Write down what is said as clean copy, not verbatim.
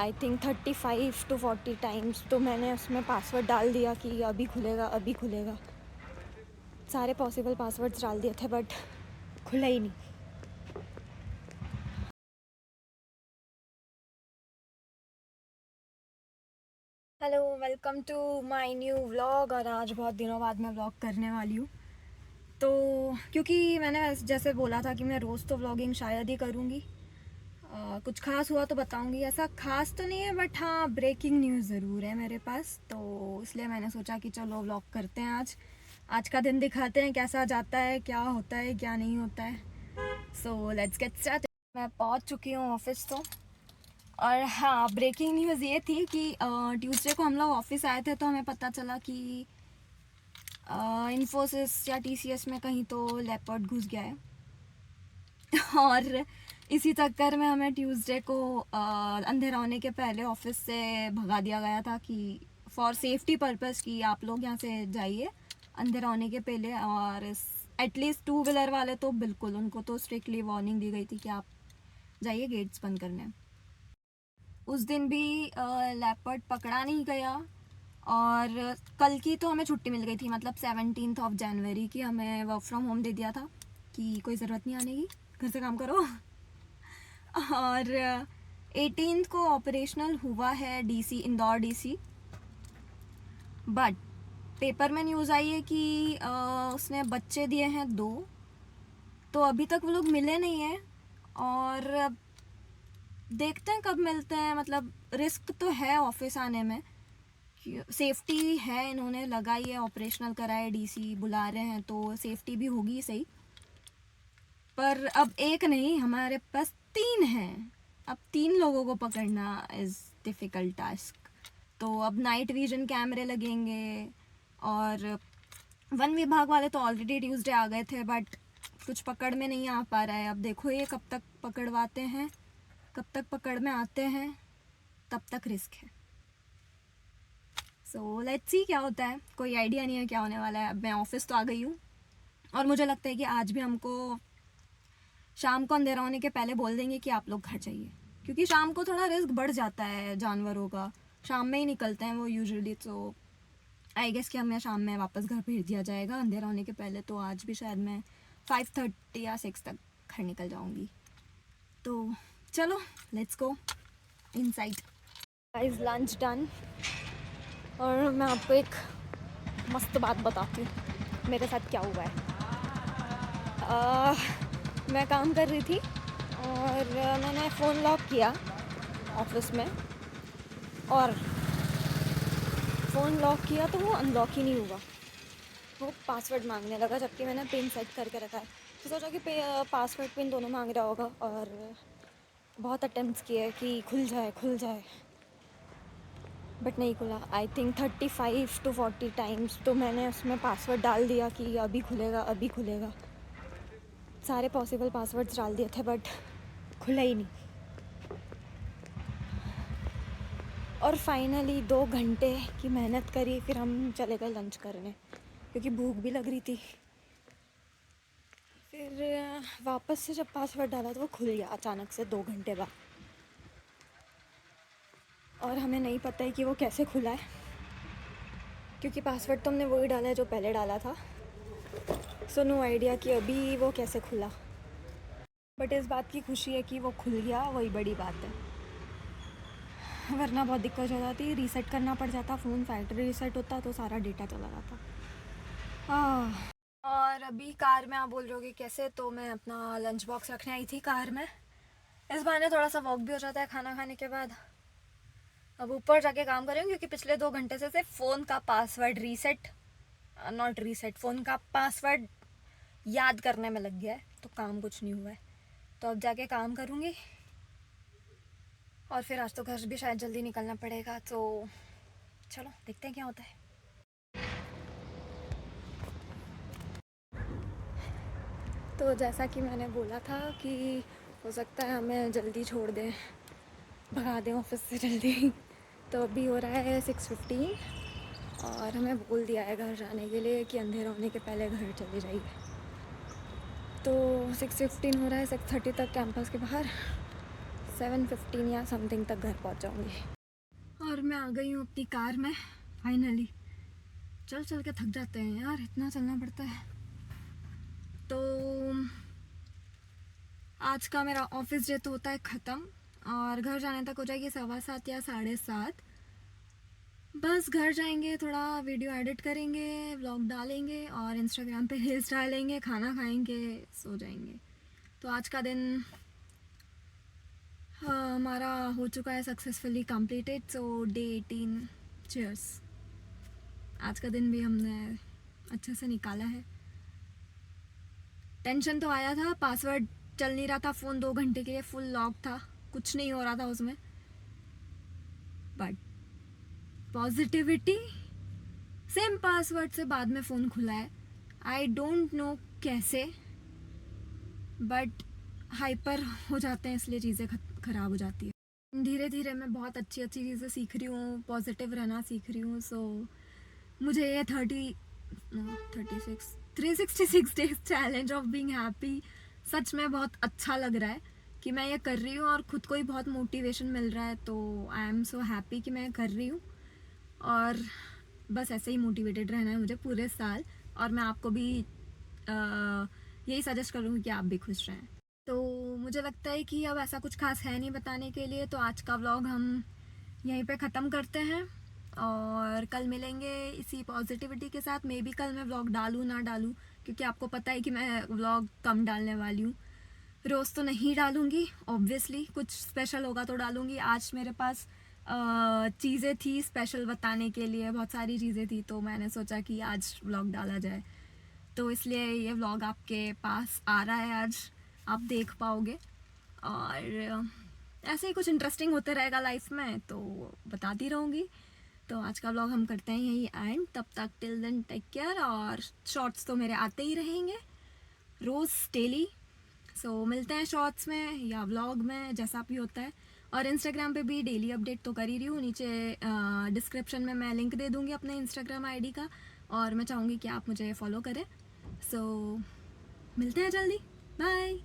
I think 35 to 40 times. तो मैंने उसमें पासवर्ड डाल दिया कि अभी खुलेगा अभी खुलेगा, सारे पॉसिबल पासवर्ड्स डाल दिए थे बट खुला ही नहीं। Hello, welcome to my new vlog. और आज बहुत दिनों बाद मैं व्लॉग करने वाली हूँ। तो क्योंकि मैंने जैसे बोला था कि मैं रोज़ तो व्लॉगिंग शायद ही करूँगी, कुछ खास हुआ तो बताऊँगी। ऐसा खास तो नहीं है बट हाँ, ब्रेकिंग न्यूज़ ज़रूर है मेरे पास, तो इसलिए मैंने सोचा कि चलो व्लॉग करते हैं। आज का दिन दिखाते हैं कैसा जाता है, क्या होता है क्या नहीं होता है। So let's get start. मैं पहुँच चुकी हूँ ऑफिस तो। और हाँ, ब्रेकिंग न्यूज़ ये थी कि ट्यूसडे को हम लोग ऑफिस आए थे तो हमें पता चला कि इन्फोसिस या टीसीएस में कहीं तो लेपर्ड घुस गया है। और इसी चक्कर में हमें ट्यूसडे को अंधेरा होने के पहले ऑफिस से भगा दिया गया था कि फॉर सेफ्टी पर्पस कि आप लोग यहाँ से जाइए अंधेरा होने के पहले। और एटलीस्ट 2 व्हीलर वाले तो बिल्कुल, उनको तो स्ट्रिक्टली वार्निंग दी गई थी कि आप जाइए गेट्स बंद करने। उस दिन भी लेपर्ड पकड़ा नहीं गया। और कल की तो हमें छुट्टी मिल गई थी, मतलब 17 जनवरी की हमें वर्क फ्रॉम होम दे दिया था कि कोई ज़रूरत नहीं आने की, घर से काम करो। और 18 को ऑपरेशनल हुआ है DC, Indore DC. But paper में न्यूज़ आई है कि उसने बच्चे दिए हैं 2, तो अभी तक वो लोग मिले नहीं हैं। और देखते हैं कब मिलते हैं। मतलब रिस्क तो है ऑफिस आने में, सेफ्टी है, इन्होंने लगाई है, ऑपरेशनल कराए, डीसी बुला रहे हैं तो सेफ्टी भी होगी सही। पर अब एक नहीं, हमारे पास 3 हैं। अब 3 लोगों को पकड़ना इज़ डिफ़िकल्ट टास्क। तो अब नाइट विजन कैमरे लगेंगे। और वन विभाग वाले तो ऑलरेडी ट्यूसडे आ गए थे बट कुछ पकड़ में नहीं आ पा रहा है। अब देखो ये कब तक पकड़वाते हैं, कब तक पकड़ में आते हैं, तब तक रिस्क है। सो लेट्स सी क्या होता है। कोई आइडिया नहीं है क्या होने वाला है। अब मैं ऑफिस तो आ गई हूँ और मुझे लगता है कि आज भी हमको शाम को अंधेरा होने के पहले बोल देंगे कि आप लोग घर जाइए, क्योंकि शाम को थोड़ा रिस्क बढ़ जाता है जानवरों का। शाम में ही निकलते हैं वो यूजुअली, तो आई गेस कि हमें शाम में वापस घर भेज दिया जाएगा अंधेरा होने के पहले। तो आज भी शायद मैं 5:30 या 6 तक घर निकल जाऊँगी। तो चलो let's go inside. Guys, lunch done. और मैं आपको एक मस्त बात बताती हूँ मेरे साथ क्या हुआ है। मैं काम कर रही थी और मैंने फ़ोन लॉक किया ऑफिस में, और फ़ोन लॉक किया तो वो अनलॉक ही नहीं हुआ। वो पासवर्ड मांगने लगा जबकि मैंने पिन सेट करके रखा है। तो सोचा कि पासवर्ड पिन दोनों मांग रहा होगा, और बहुत अटेम्प्ट्स किए कि खुल जाए खुल जाए, बट नहीं खुला। I think 35 to 40 times. तो मैंने उसमें पासवर्ड डाल दिया कि अभी खुलेगा अभी खुलेगा, सारे पॉसिबल पासवर्ड्स डाल दिए थे बट खुला ही नहीं। और फाइनली 2 घंटे की मेहनत करी, फिर हम चले गए लंच करने क्योंकि भूख भी लग रही थी। फिर वापस से जब पासवर्ड डाला तो वो खुल गया अचानक से 2 घंटे बाद। और हमें नहीं पता है कि वो कैसे खुला है, क्योंकि पासवर्ड तो हमने वही डाला है जो पहले डाला था। सो नो आइडिया कि अभी वो कैसे खुला। बट इस बात की खुशी है कि वो खुल गया, वही बड़ी बात है। वरना बहुत दिक्कत हो जाती, रीसेट करना पड़ जाता फ़ोन, फैक्ट्री रीसेट होता तो सारा डेटा चला जाता। और अभी कार में आप बोल रहे हो कि कैसे, तो मैं अपना लंच बॉक्स रखने आई थी कार में। इस बहाने थोड़ा सा वॉक भी हो जाता है खाना खाने के बाद। अब ऊपर जाके काम करेंगे क्योंकि पिछले 2 घंटे से सिर्फ फ़ोन का password reset, not reset, phone का पासवर्ड याद करने में लग गया है, तो काम कुछ नहीं हुआ है। तो अब जाके काम करूँगी और फिर आज तो घर भी शायद जल्दी निकलना पड़ेगा। तो चलो देखते हैं क्या होता है। तो जैसा कि मैंने बोला था कि हो सकता है हमें जल्दी छोड़ दें, भगा दें ऑफिस से जल्दी। तो अभी हो रहा है 6:15 और हमें बोल दिया है घर जाने के लिए कि अंधेरा होने के पहले घर चले जाइए। तो 6:15 हो रहा है, 6:30 तक कैंपस के बाहर। 7:15 या समथिंग तक घर पहुंच जाऊंगी। और मैं आ गई हूँ अपनी कार में फाइनली। चल चल के थक जाते हैं यार, इतना चलना पड़ता है। तो आज का मेरा ऑफिस डे तो होता है ख़त्म और घर जाने तक हो जाएगी 7:15 या 7:30। बस घर जाएंगे, थोड़ा वीडियो एडिट करेंगे, व्लॉग डालेंगे और इंस्टाग्राम पे रील्स डालेंगे, खाना खाएंगे, सो जाएंगे। तो आज का दिन हमारा हो चुका है सक्सेसफुली कंप्लीटेड। सो डे 18, चीयर्स। आज का दिन भी हमने अच्छे से निकाला है। टेंशन तो आया था, पासवर्ड चल नहीं रहा था, फ़ोन 2 घंटे के लिए फुल लॉक था, कुछ नहीं हो रहा था उसमें। बट पॉजिटिविटी, सेम पासवर्ड से बाद में फ़ोन खुला है। आई डोंट नो कैसे, बट हाइपर हो जाते हैं इसलिए चीज़ें ख़राब हो जाती है। धीरे धीरे मैं बहुत अच्छी अच्छी चीज़ें सीख रही हूँ, पॉजिटिव रहना सीख रही हूँ। सो मुझे ये 366 days challenge of being happy सच में बहुत अच्छा लग रहा है कि मैं ये कर रही हूँ और ख़ुद को ही बहुत मोटिवेशन मिल रहा है। तो आई एम सो हैप्पी कि मैं कर रही हूँ और बस ऐसे ही मोटिवेटेड रहना है मुझे पूरे साल। और मैं आपको भी यही सजेस्ट करूँगी कि आप भी खुश रहें। तो मुझे लगता है कि अब ऐसा कुछ खास है नहीं बताने के लिए, तो आज का व्लॉग हम यहीं पे ख़त्म करते हैं और कल मिलेंगे इसी पॉजिटिविटी के साथ। मे बी कल मैं व्लॉग डालूँ ना डालूँ, क्योंकि आपको पता है कि मैं व्लॉग कम डालने वाली हूँ। रोज़ तो नहीं डालूँगी ऑब्वियसली, कुछ स्पेशल होगा तो डालूँगी। आज मेरे पास चीज़ें थी स्पेशल बताने के लिए, बहुत सारी चीज़ें थी, तो मैंने सोचा कि आज व्लॉग डाला जाए। तो इसलिए ये व्लॉग आपके पास आ रहा है, आज आप देख पाओगे। और ऐसे ही कुछ इंटरेस्टिंग होते रहेगा लाइफ में, तो बताती रहूँगी। तो आज का व्लॉग हम करते हैं यही एंड। तब तक टिल देन टेक केयर। और शॉर्ट्स तो मेरे आते ही रहेंगे रोज़ डेली। सो मिलते हैं शॉर्ट्स में या व्लॉग में, जैसा भी होता है। और इंस्टाग्राम पे भी डेली अपडेट तो कर ही रही हूँ। नीचे डिस्क्रिप्शन में मैं लिंक दे दूँगी अपने इंस्टाग्राम आईडी का, और मैं चाहूँगी कि आप मुझे फॉलो करें। सो मिलते हैं जल्दी, बाय।